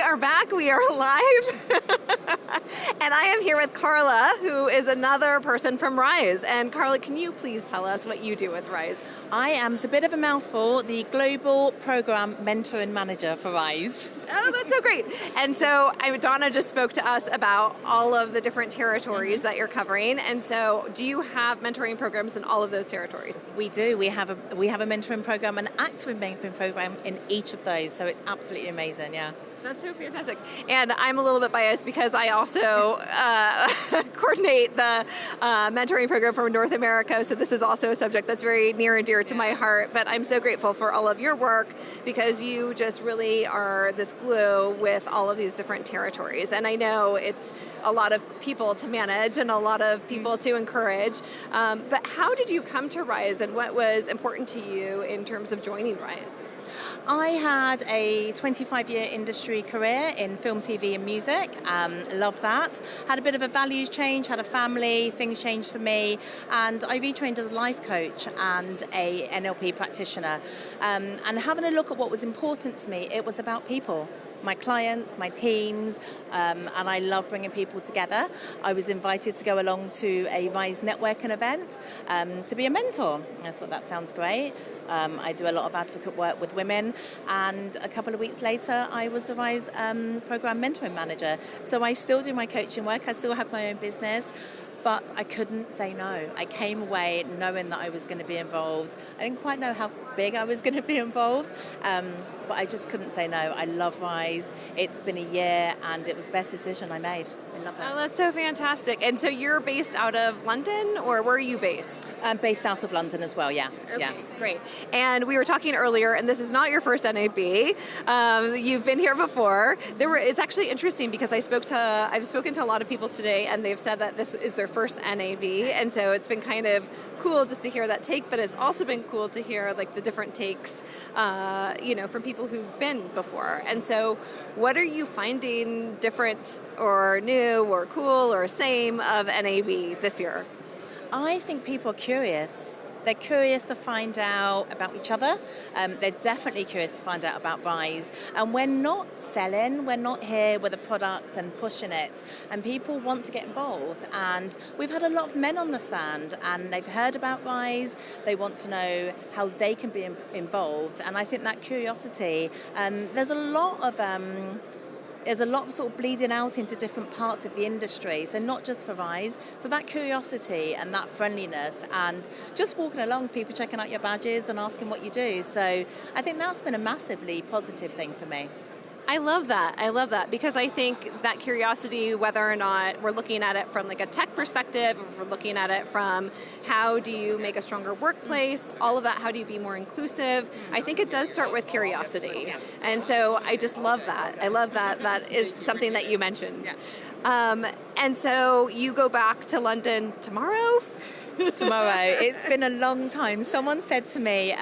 are back. We are live. And I am here with Carla, who is another person from Rise. And Carla, can you please tell us what you do with Rise? I am, it's a bit of a mouthful, the Global Program Mentor and Manager for Rise. Oh, that's so great. And so Donna just spoke to us about all of the different territories that you're covering. And so do you have mentoring programs in all of those territories? We do. We have a mentoring program, an active mentoring program in each of those. So it's absolutely amazing, yeah. That's so fantastic. And I'm a little bit biased because I also coordinate the mentoring program for North America. So this is also a subject that's very near and dear to my heart. But I'm so grateful for all of your work because you just really are this glue with all of these different territories. And I know it's a lot of people to manage and a lot of people to encourage. But how did you come to Rise and what was important to you in terms of joining Rise? I had a 25-year industry career in film, TV and music. Loved that. Had a bit of a values change, had a family, things changed for me, and I retrained as a life coach and a NLP practitioner. And having a look at what was important to me, it was about people. My clients, my teams, and I love bringing people together. I was invited to go along to a Rise networking event to be a mentor. I thought that sounds great. I do a lot of advocate work with women, and a couple of weeks later I was the Rise program mentoring manager. So I still do my coaching work, I still have my own business, but I couldn't say no. I came away knowing that I was going to be involved. I didn't quite know how big I was going to be involved, but I just couldn't say no. I love Rise. It's been a year and it was the best decision I made. I love that. Oh, that's so fantastic. And so you're based out of London, or where are you based? I'm based out of London as well, yeah. Okay, yeah. Great. And we were talking earlier, and this is not your first NAB. You've been here before. It's actually interesting because I've spoken to a lot of people today, and they've said that this is their first NAB, and so it's been kind of cool just to hear that take, but it's also been cool to hear like the different takes, from people who've been before. And so what are you finding different or new or cool or same of NAB this year? I think people are curious. They're curious to find out about each other. They're definitely curious to find out about Rise. And we're not selling, we're not here with a product and pushing it. And people want to get involved. And we've had a lot of men on the stand and they've heard about Rise. They want to know how they can be involved. And I think that curiosity, there's a lot of sort of bleeding out into different parts of the industry, so not just for Rise. So that curiosity and that friendliness and just walking along, people checking out your badges and asking what you do. So I think that's been a massively positive thing for me. I love that because I think that curiosity, whether or not we're looking at it from like a tech perspective, or if we're looking at it from how do you make a stronger workplace, all of that, how do you be more inclusive, I think it does start with curiosity. And so I just love that. I love that that is something that you mentioned. And so you go back to London tomorrow? Tomorrow. It's been a long time. Someone said to me,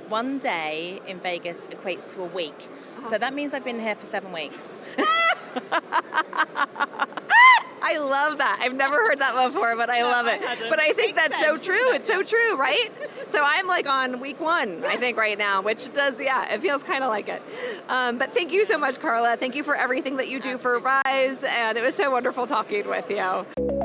one day in Vegas equates to a week. So that means I've been here for 7 weeks. I love that. I've never heard that before, but I love it. But I think that's so true. It's so true, right? So I'm like on week 1, I think, right now, which does, it feels kind of like it. But thank you so much, Carla. Thank you for everything that you do for Rise, and it was so wonderful talking with you.